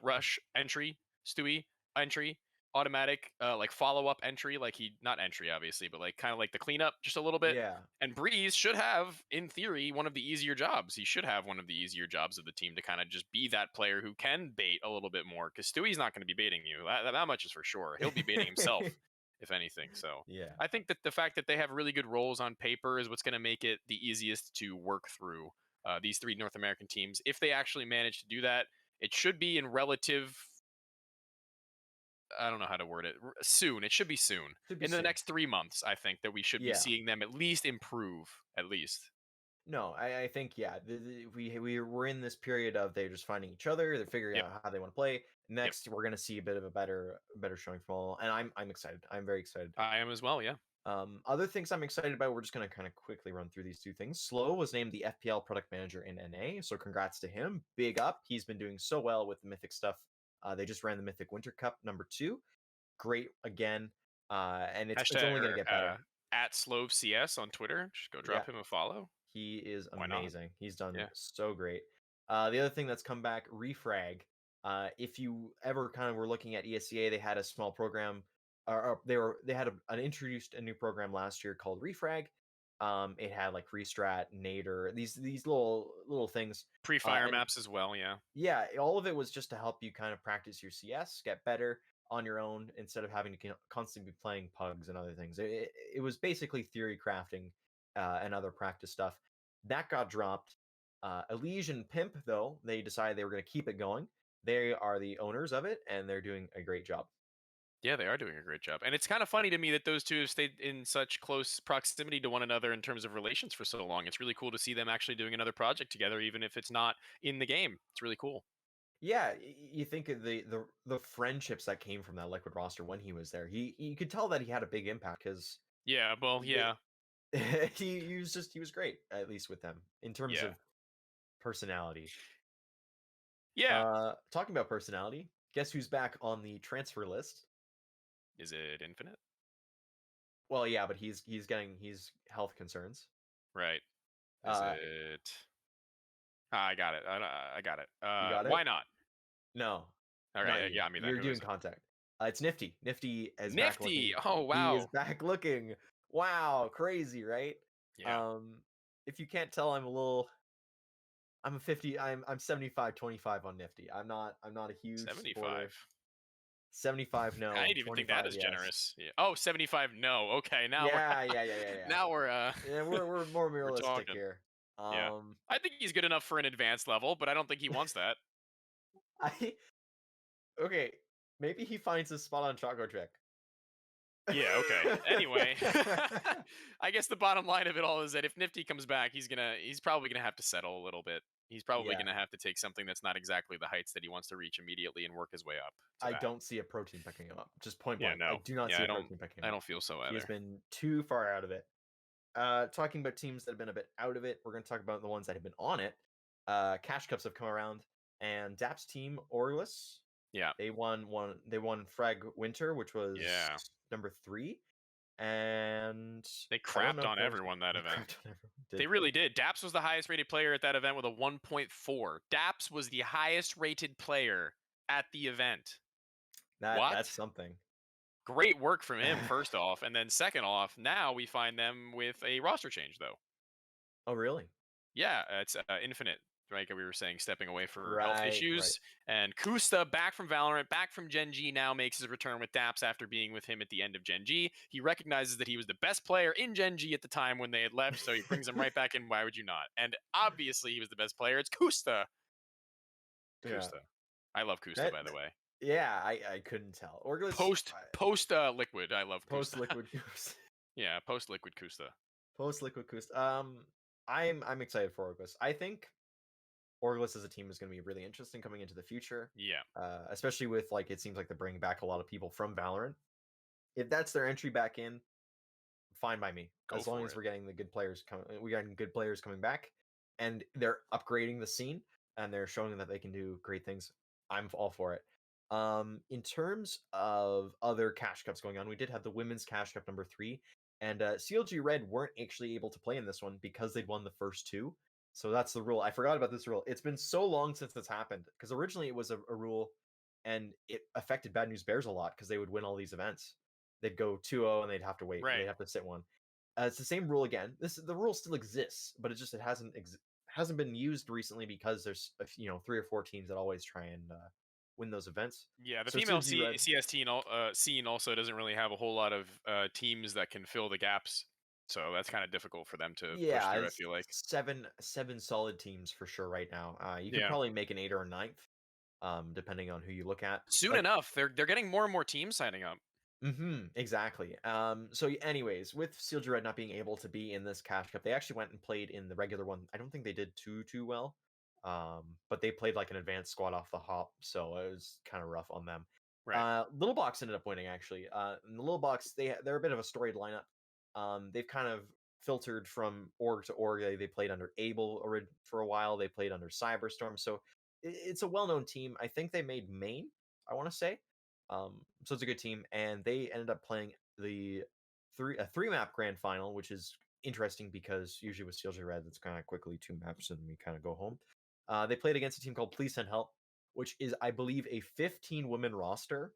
Rush entry, Stewie entry. automatic like follow-up entry, like he not entry obviously, but like kind of like the cleanup just a little bit. Yeah. And Breeze should have, in theory, one of the easier jobs. He should have one of the easier jobs of the team to kind of just be that player who can bait a little bit more. Because Stewie's not going to be baiting you. That much is for sure. He'll be baiting himself, if anything. So Yeah. I think that the fact that they have really good roles on paper is what's going to make it the easiest to work through these 3 North American teams. If they actually manage to do that, it should be in relative. I don't know how to word it. Soon. It should be soon. Should be In the soon. next 3 months, I think that we should be Yeah. seeing them at least improve. At least. No, I think yeah. We're in this period of they're just finding each other. They're figuring Yep. out how they want to play. Next, we're gonna see a bit of a better showing from all, and I'm excited. I'm very excited. I am as well. Yeah. Other things I'm excited about. We're just gonna kind of quickly run through these 2 things. Slow was named the FPL product manager in NA, so congrats to him. Big up. He's been doing so well with the Mythic stuff. They just ran the Mythic Winter Cup #2. Great again. And it's only gonna get better. At Slove CS on Twitter. Just go drop him a follow. He is Why not? amazing. He's done so great. The other thing that's come back, Refrag. If you ever kind of were looking at ESEA, they had a small program, or they had introduced a new program last year called Refrag. It had like Restrat, Nader, these little things. Pre-fire maps as well, yeah. Yeah, all of it was just to help you kind of practice your CS, get better on your own instead of having to constantly be playing pugs and other things. It was basically theory crafting and other practice stuff. That got dropped. Elysian Pimp, though, they decided they were going to keep it going. They are the owners of it, and they're doing a great job. Yeah, they are doing a great job. And it's kind of funny to me that those 2 have stayed in such close proximity to one another in terms of relations for so long. It's really cool to see them actually doing another project together, even if it's not in the game. It's really cool. Yeah, you think of the friendships that came from that Liquid roster when he was there. You could tell that he had a big impact because yeah, well, yeah, he was great, at least with them in terms of personality. Yeah. Talking about personality, guess who's back on the transfer list? Is it Infinite? Well, yeah, but he's health concerns. Right. Is it? I got it. I got it. You got it? Why not? No. All right. Yeah, me. You're doing contact. It's Nifty. Nifty is Nifty. Back looking. Oh wow. He is back looking. Wow, crazy, right? Yeah. If you can't tell, I'm 75-25 on Nifty. I'm not a huge 75. supporter. 75 no. I didn't even think that is generous. Yeah. Oh, 75 no. Okay, now yeah. Now we're we're more realistic here. Yeah. I think he's good enough for an advanced level, but I don't think he wants that. Okay, maybe he finds his spot on Choco Trick. Yeah, okay. Anyway, I guess the bottom line of it all is that if Nifty comes back, he's probably gonna have to settle a little bit. He's probably gonna have to take something that's not exactly the heights that he wants to reach immediately and work his way up. I don't see a protein picking him up. Just point blank. No. I do not see a protein picking him up. I don't feel so either. He's been too far out of it. Talking about teams that have been a bit out of it, we're going to talk about the ones that have been on it. Cash Cups have come around, and Dap's team, Orlis, they won Frag Winter, which was #3, and they crapped on everyone that event. They really did. Daps was the highest rated player at that event with a 1.4. Daps was the highest rated player at the event. That's something. Great work from him, first off. And then second off, now we find them with a roster change, though. Oh, really? Yeah, it's Infinite, right? We were saying stepping away for health issues. Right. And Kusta, back from Valorant, back from Gen G, now makes his return with Daps after being with him at the end of Gen G. He recognizes that he was the best player in Gen G at the time when they had left, so he brings him right back in. Why would you not? And obviously he was the best player. It's Kusta. Kusta. I love Kusta, by the way. Yeah, I couldn't tell. Orglis, post Liquid, I love Kusta. Post Liquid Kusta. Yeah, post Liquid Kusta. Post Liquid Kusta. I'm excited for Orglis. I think Orglis as a team is going to be really interesting coming into the future. Yeah. Especially with it seems like they're bringing back a lot of people from Valorant. If that's their entry back in, fine by me. As long as we're getting the good players coming back, and they're upgrading the scene, and they're showing that they can do great things. I'm all for it. In terms of other Cash Cups going on, we did have the Women's Cash Cup #3, and CLG Red weren't actually able to play in this one because they'd won the first 2. So that's the rule. I forgot about this rule. It's been so long since this happened, because originally it was a rule and it affected Bad News Bears a lot because they would win all these events. They'd go 2-0 and they'd have to wait. Right. They'd have to sit one. It's the same rule again. The rule still exists, but it hasn't been used recently because there's 3 or 4 teams that always try and win those events. Yeah, the So female CLG Red, CS scene also doesn't really have a whole lot of teams that can fill the gaps, so that's kind of difficult for them to push through. I it's feel like. seven solid teams for sure right now. You could Yeah. probably make an 8 or a 9th, depending on who you look at. Soon Like, enough, they're getting more and more teams signing up. exactly. Anyways, with CLG Red not being able to be in this Cash Cup, they actually went and played in the regular one. I don't think they did too well. But they played like an advanced squad off the hop, so it was kind of rough on them. Right. Little Box ended up winning actually. In the Little Box, they're a bit of a storied lineup. They've kind of filtered from org to org. They played under Able for a while. They played under Cyberstorm, so it's a well-known team. I think they made main, I want to say. So it's a good team, and they ended up playing a 3-map grand final, which is interesting because usually with CLG Red, it's kind of quickly 2 maps and we kind of go home. They played against a team called Please Send Help, which is, I believe, a 15-woman roster.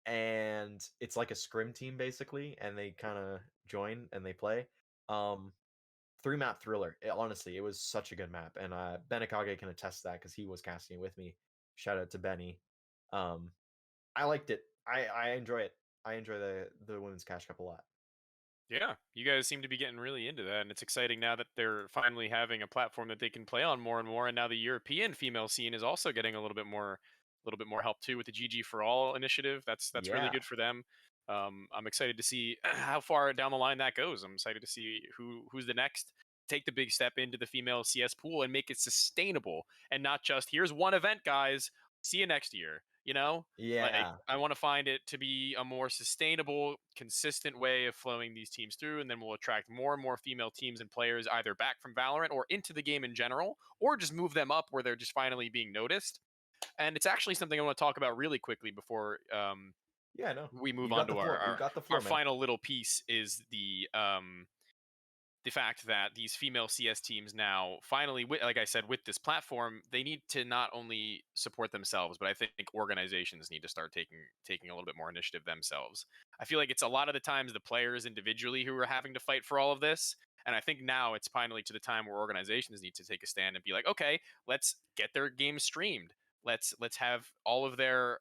And it's like a scrim team, basically, and they kind of join and they play. 3-map thriller. Honestly, it was such a good map. And Benekage can attest to that because he was casting it with me. Shout out to Benny. I liked it. I enjoy it. I enjoy the Women's Cash Cup a lot. Yeah, you guys seem to be getting really into that, and it's exciting now that they're finally having a platform that they can play on more and more. And now the European female scene is also getting a little bit more help too with the GGFORALL initiative. That's really Yeah. good for them. I'm excited to see how far down the line that goes. I'm excited to see who's the next. Take the big step into the female CS pool and make it sustainable, and not just here's one event, guys. See you next year. Like, Yeah. I want to find it to be a more sustainable, consistent way of flowing these teams through, and then we'll attract more and more female teams and players either back from Valorant or into the game in general, or just move them up where they're just finally being noticed. And it's actually something I want to talk about really quickly before Yeah, no. we move You on got to the floor. You got the floor, our man. final little piece is the fact that these female CS teams now finally, like I said, with this platform, they need to not only support themselves, but I think organizations need to start taking a little bit more initiative themselves. I feel like it's a lot of the times the players individually who are having to fight for all of this. And I think now it's finally to the time where organizations need to take a stand and be like, okay, let's get their games streamed. Let's have all of their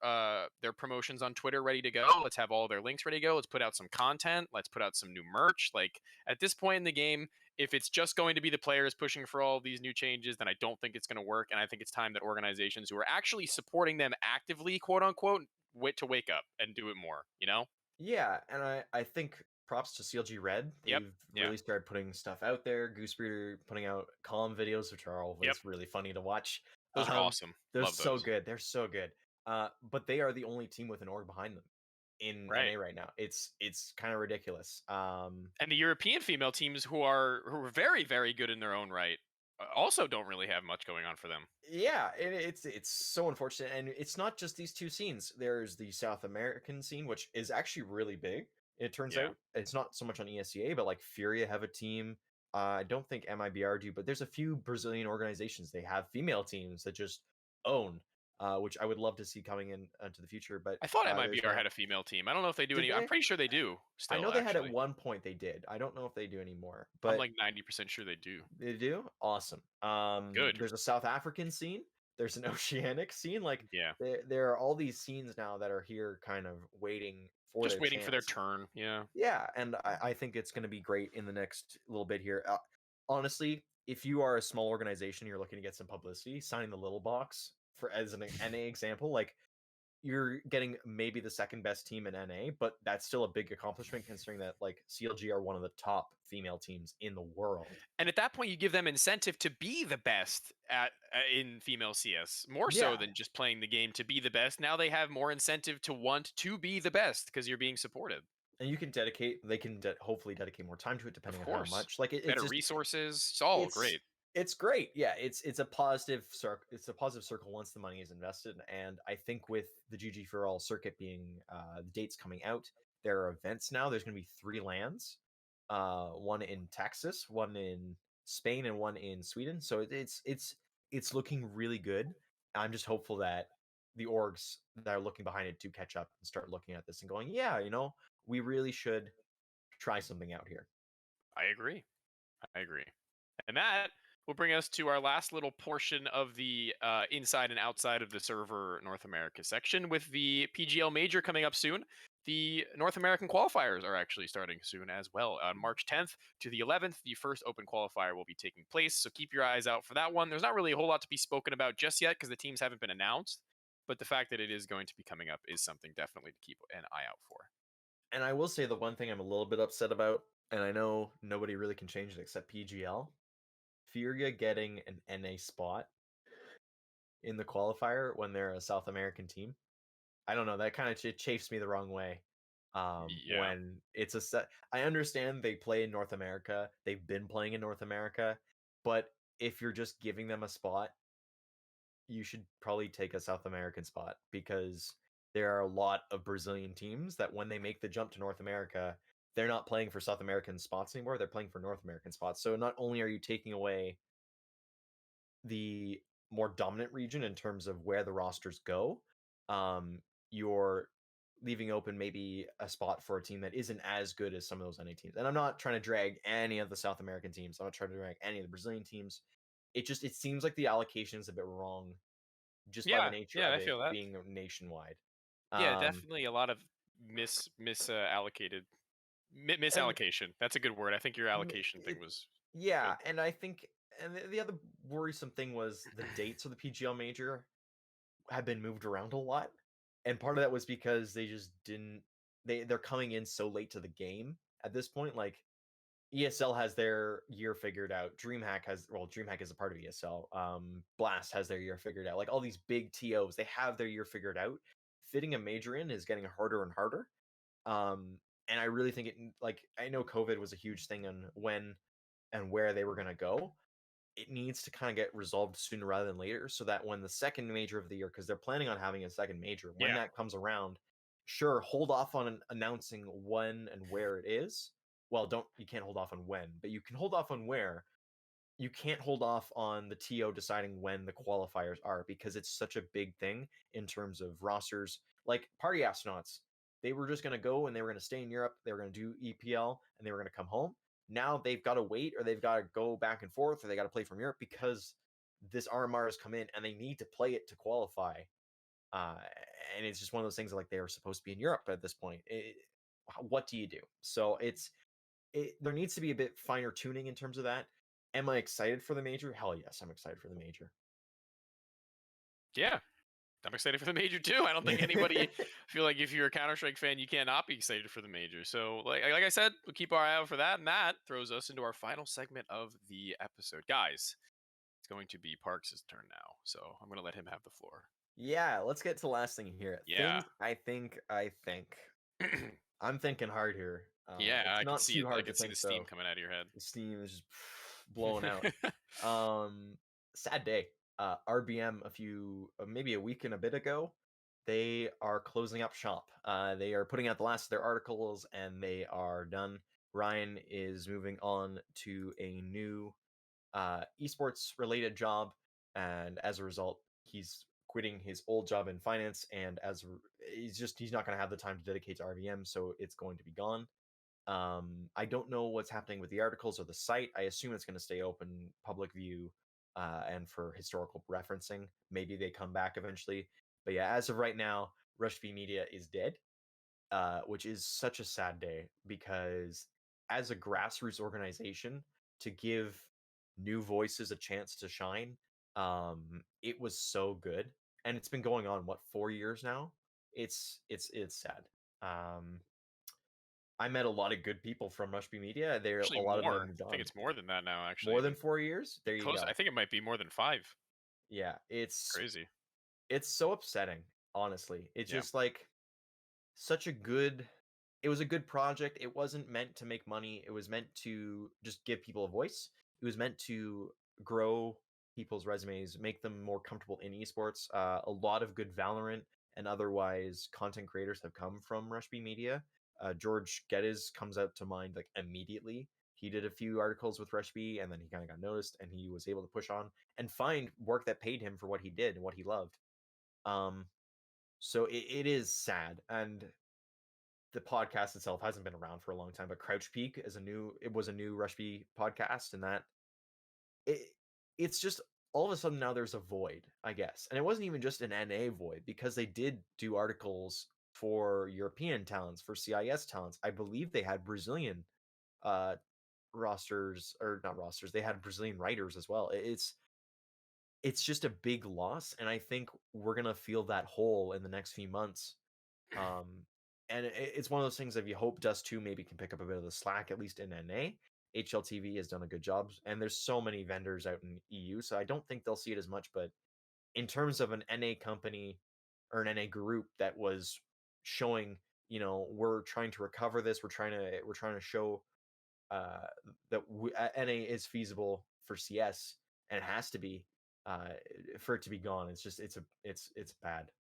promotions on Twitter ready to go. Let's have all their links ready to go. Let's put out some content. Let's put out some new merch. Like, at this point in the game, if it's just going to be the players pushing for all these new changes, then I don't think it's going to work. And I think it's time that organizations who are actually supporting them actively, quote unquote, wake up and do it more. Yeah, and I think props to CLG Red. Yep. They've really started putting stuff out there. Goosebreeder putting out column videos, which are always really funny to watch. Those are awesome. They're Love so those. good. They're so good. But they are the only team with an org behind them in Right. NA right now. It's kind of ridiculous. And the European female teams who are very, very good in their own right also don't really have much going on for them. Yeah, it's so unfortunate, and it's not just these two scenes. There's the South American scene, which is actually really big. It turns out it's not so much on ESEA, but like Furia have a team. I don't think MIBR do, but there's a few Brazilian organizations. They have female teams that just own, which I would love to see coming into the future. But I thought there's MIBR that. had a female team. I don't know if they do Did any. I'm they? pretty sure they do. Still, I know they had actually. at one point. They did. I don't know if they do anymore. But I'm like 90% sure they do. they do. Awesome. Good. There's a South African scene. There's an Oceanic scene. Like, Yeah. there are all these scenes now that are here, kind of waiting for Just their waiting for their chance. turn. Yeah. Yeah, and I think it's going to be great in the next little bit here. Honestly, if you are a small organization, you're looking to get some publicity, signing the Little Box for as an NA example, like, you're getting maybe the second best team in NA, but that's still a big accomplishment considering that like CLG are one of the top female teams in the world. And at that point, you give them incentive to be the best in female CS, more so than just playing the game to be the best. Now they have more incentive to want to be the best because you're being supported. And you can they can hopefully dedicate more time to it depending on how much. Like, better resources, it's all great. It's great. Yeah, it's a positive circle. It's a positive circle once the money is invested. And I think with the GGFORALL circuit being the dates coming out, there are events now. There's going to be 3 lands, one in Texas, one in Spain, and one in Sweden. So it's looking really good. I'm just hopeful that the orgs that are looking behind it do catch up and start looking at this and going, yeah, we really should try something out here. I agree. And that will bring us to our last little portion of the inside and outside of the server North America section with the PGL Major coming up soon. The North American qualifiers are actually starting soon as well. On March 10th to the 11th, the first open qualifier will be taking place, so keep your eyes out for that one. There's not really a whole lot to be spoken about just yet because the teams haven't been announced, but the fact that it is going to be coming up is something definitely to keep an eye out for. And I will say the one thing I'm a little bit upset about, and I know nobody really can change it except PGL, Furia getting an NA spot in the qualifier when they're a South American team. I don't know, that kind of chafes me the wrong way. When it's a set, I understand they play in North America, they've been playing in North America, but if you're just giving them a spot, you should probably take a South American spot, because there are a lot of Brazilian teams that when they make the jump to North America, they're not playing for South American spots anymore, they're playing for North American spots. So not only are you taking away the more dominant region in terms of where the rosters go, you're leaving open maybe a spot for a team that isn't as good as some of those NA teams. And I'm not trying to drag any of the South American teams. I'm not trying to drag any of the Brazilian teams. It seems like the allocation is a bit wrong, just by the nature of I it feel that. being nationwide. Definitely a lot of misallocated. Misallocation. That's a good word. I think your allocation thing was. Yeah, good. And I think, and the other worrisome thing was the dates of the PGL Major have been moved around a lot, and part of that was because they just didn't. They're coming in so late to the game at this point. Like ESL has their year figured out. DreamHack is a part of ESL. Blast has their year figured out. Like all these big TOs, they have their year figured out. Fitting a major in is getting harder and harder. And I really think I know COVID was a huge thing on when and where they were going to go. It needs to kind of get resolved sooner rather than later, so that when the second major of the year, because they're planning on having a second major, when that comes around, sure, hold off on announcing when and where it is. Well, you can't hold off on when, but you can hold off on where. You can't hold off on the TO deciding when the qualifiers are, because it's such a big thing in terms of rosters. Like Party Astronauts, they were just going to go and they were going to stay in Europe. They were going to do EPL and they were going to come home. Now they've got to wait, or they've got to go back and forth, or they got to play from Europe because this RMR has come in and they need to play it to qualify. And it's just one of those things like they were supposed to be in Europe at this point. What do you do? So there needs to be a bit finer tuning in terms of that. Am I excited for the major? Hell yes, I'm excited for the major. Yeah, I'm excited for the major too. I don't think anybody feel like if you're a Counter-Strike fan, you cannot be excited for the major. So like I said, we'll keep our eye out for that. And that throws us into our final segment of the episode. Guys, it's going to be Parks' turn now. So I'm going to let him have the floor. Yeah, let's get to the last thing here. Yeah. I think. I'm thinking hard here. I not can see too it. hard I can to see think the steam so. coming out of your head. The steam is just blowing out. Sad day. RBM maybe a week and a bit ago, they are closing up shop. They are putting out the last of their articles and they are done. Ryan is moving on to a new esports related job, and as a result, he's quitting his old job in finance, and he's not going to have the time to dedicate to RBM, so it's going to be gone. I don't know what's happening with the articles or the site. I assume it's going to stay open, public view, and for historical referencing. Maybe they come back eventually. But yeah, as of right now, Rush V Media is dead, which is such a sad day, because as a grassroots organization, to give new voices a chance to shine, it was so good. And it's been going on, 4 years now? It's sad. I met a lot of good people from Rush B Media. Actually, A lot of them moved I on. think it's more than that now, actually. More than 4 years? There you go. I think it might be more than 5. Yeah, it's crazy. It's so upsetting, honestly. It's just like it was a good project. It wasn't meant to make money. It was meant to just give people a voice. It was meant to grow people's resumes, make them more comfortable in esports. A lot of good Valorant and otherwise content creators have come from Rush B Media. George Geddes comes out to mind like immediately. He did a few articles with Rush B, and then he kind of got noticed, and he was able to push on and find work that paid him for what he did and what he loved. So it is sad, and the podcast itself hasn't been around for a long time. But Crouch Peak is it was a new Rush B podcast, and that it it's just all of a sudden now there's a void, I guess. And it wasn't even just an NA void, because they did do articles for European talents, for CIS talents. I believe they had Brazilian uh rosters, or not rosters, they had Brazilian writers as well. It's just a big loss, and I think we're gonna feel that hole in the next few months. Um, and it's one of those things that you hope Dust 2 maybe can pick up a bit of the slack, at least in NA. HLTV has done a good job, and there's so many vendors out in EU, so I don't think they'll see it as much. But in terms of an NA company or an NA group that was showing, we're trying to recover this, we're trying to show uh, that NA is feasible for CS, and it has to be, uh, for it to be gone. It's just it's bad.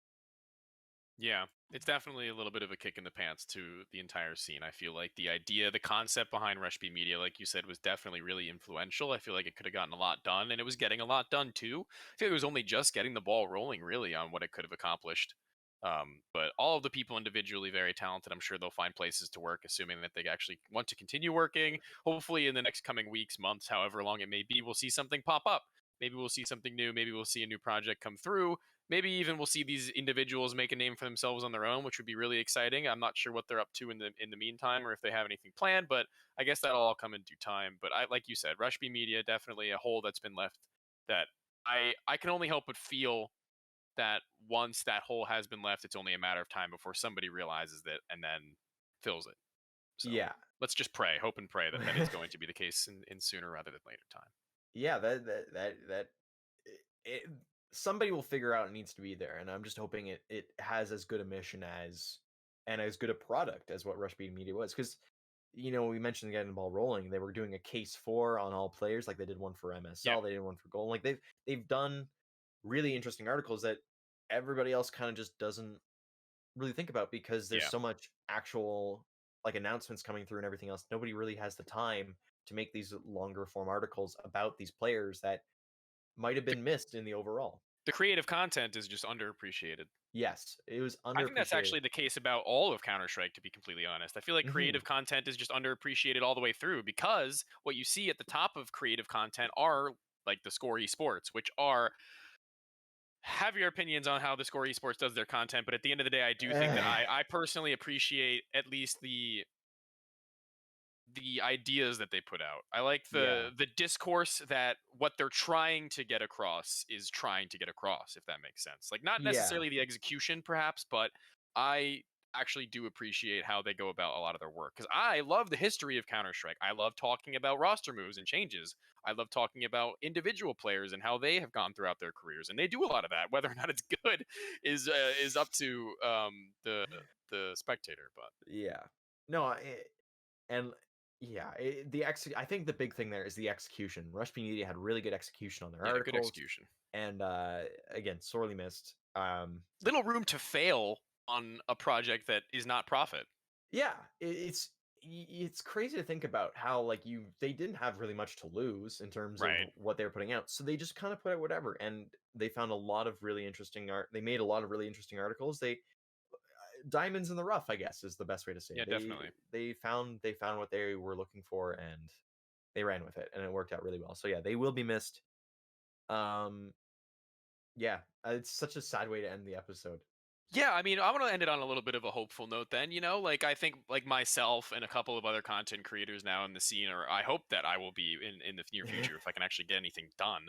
Yeah, it's definitely a little bit of a kick in the pants to the entire scene. I feel like the idea, the concept behind Rush B Media, like you said, was definitely really influential. I feel like it could have gotten a lot done, and it was getting a lot done too. I feel like it was only just getting the ball rolling, really, on what it could have accomplished. But all of the people individually very talented. I'm sure they'll find places to work, assuming that they actually want to continue working. Hopefully, in the next coming weeks, months, however long it may be, we'll see something pop up. Maybe we'll see something new. Maybe we'll see a new project come through. Maybe even we'll see these individuals make a name for themselves on their own, which would be really exciting. I'm not sure what they're up to in the meantime, or if they have anything planned, but I guess that'll all come in due time. But like you said, Rush B Media, definitely a hole that's been left that I can only help but feel that once that hole has been left, it's only a matter of time before somebody realizes that and then fills it. So Yeah. let's just pray, hope and pray that that is going to be the case in sooner rather than later time. Yeah, that it, somebody will figure out it needs to be there, and I'm just hoping it has as good a mission as, and as good a product as what Rush B Media was. Because we mentioned getting the ball rolling. They were doing a case 4 on all players, like they did one for MSL, Yeah, they did one for Gold. Like they've done really interesting articles that everybody else kind of just doesn't really think about, because there's yeah. so much actual, like, announcements coming through and everything else. Nobody really has the time to make these longer form articles about these players that might have The, been missed in the overall. the creative content is just underappreciated. Yes, it was I think that's underappreciated. actually the case about all of Counter-Strike, to be completely honest. I feel like Hmm. creative content is just underappreciated all the way through, because what you see at the top of creative content are like the Score Esports, which are, have your opinions on how the Score Esports does their content, but at the end of the day, I do think that I personally appreciate at least the ideas that they put out. I like Yeah, the discourse that what they're trying to get across is trying to get across, if that makes sense. Like, not yeah, necessarily the execution perhaps, but I actually do appreciate how they go about a lot of their work, cuz I love the history of Counter-Strike. I love talking about roster moves and changes. I love talking about individual players and how they have gone throughout their careers, and they do a lot of that. Whether or not it's good is up to the spectator, but yeah. No, and yeah, I think the big thing there is the execution. Rush B Media had really good execution on their yeah, good articles, execution. and again, sorely missed. Little room to fail on a project that is not profit. Yeah, it's crazy to think about how, like, they didn't have really much to lose in terms of Right. what they were putting out, so they just kind of put out whatever, and they found a lot of really interesting art. They made a lot of really interesting articles. They diamonds in the rough, I guess, is the best way to say Yeah, it. definitely. They found what they were looking for, and they ran with it, and it worked out really well. So yeah, they will be missed. Um, yeah, it's such a sad way to end the episode. Yeah, I mean, I want to end it on a little bit of a hopeful note then, like I think like myself and a couple of other content creators now in the scene, or I hope that I will be in the near future if I can actually get anything done.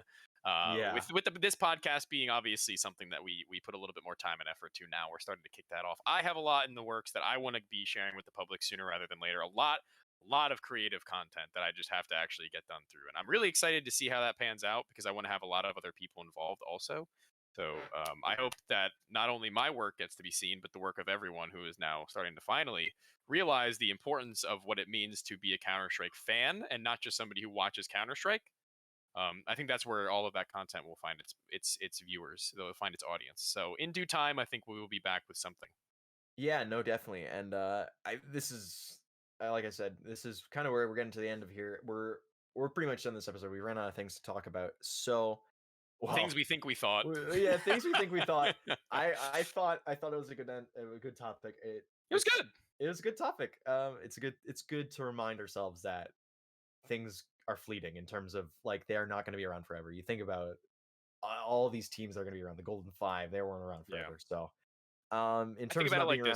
Yeah, With this podcast being obviously something that we put a little bit more time and effort to now, we're starting to kick that off. I have a lot in the works that I want to be sharing with the public sooner rather than later. A lot of creative content that I just have to actually get done through, and I'm really excited to see how that pans out, because I want to have a lot of other people involved also. So I hope that not only my work gets to be seen, but the work of everyone who is now starting to finally realize the importance of what it means to be a Counter Strike fan and not just somebody who watches Counter Strike. I think that's where all of that content will find its viewers. They'll find its audience. So in due time, I think we will be back with something. yeah, no, definitely. And I this is like I said, this is kind of where we're getting to the end of here. We're pretty much done this episode. We ran out of things to talk about. So Wow. Things we think we thought. Yeah, things we think we thought. I thought it was a good topic. It was good. It was a good topic. It's good to remind ourselves that things are fleeting in terms of like they are not going to be around forever. You think about all these teams that are going to be around. The Golden Five, they weren't around forever. So, in terms think of about not it like being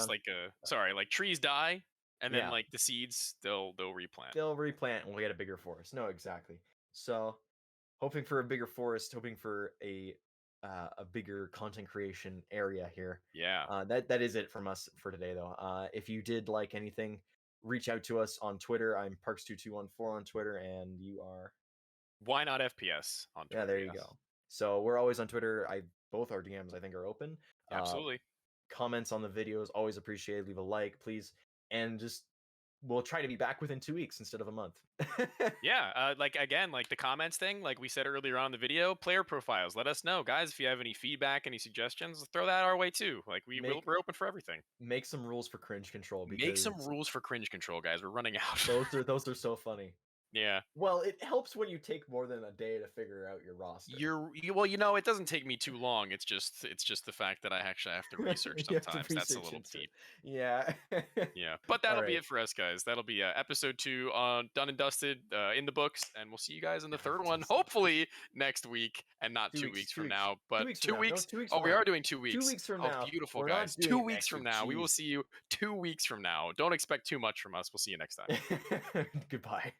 this, around, like trees die, and then Yeah. like the seeds, they'll replant. they'll replant and we'll get a bigger forest. No, exactly. So, hoping for a bigger forest, hoping for a bigger content creation area here. Yeah. That is it from us for today, though. If you did like anything, reach out to us on Twitter. I'm Parks2214 on Twitter, and you are Why not FPS on Twitter? Yeah, there you go. So we're always on Twitter. Both our DMs I think are open. Absolutely. Comments on the videos always appreciated. Leave a like, please, and just we'll try to be back within 2 weeks instead of a month. Yeah, like again, like the comments thing, like we said earlier on in the video, player profiles. Let us know, guys, if you have any feedback, any suggestions, throw that our way too. Like we're open for everything. Make some rules for Cringe Control. Make some rules for Cringe Control, guys. We're running out. Those are so funny. Yeah. Well, it helps when you take more than a day to figure out your roster. Well, it doesn't take me too long. It's just the fact that I actually have to research sometimes. That's a little deep. Yeah. Yeah. But that'll be right. it for us, guys. That'll be episode 2 done and dusted in the books, and we'll see you guys in the third one, hopefully next week, and not 2 weeks from now, but 2 weeks. 2 weeks. No, 2 weeks. Oh, we are doing 2 weeks. 2 weeks from now. now. Oh, beautiful, We're guys. Not 2 weeks from week. now. Jeez. We will see you 2 weeks from now. Don't expect too much from us. We'll see you next time. Goodbye.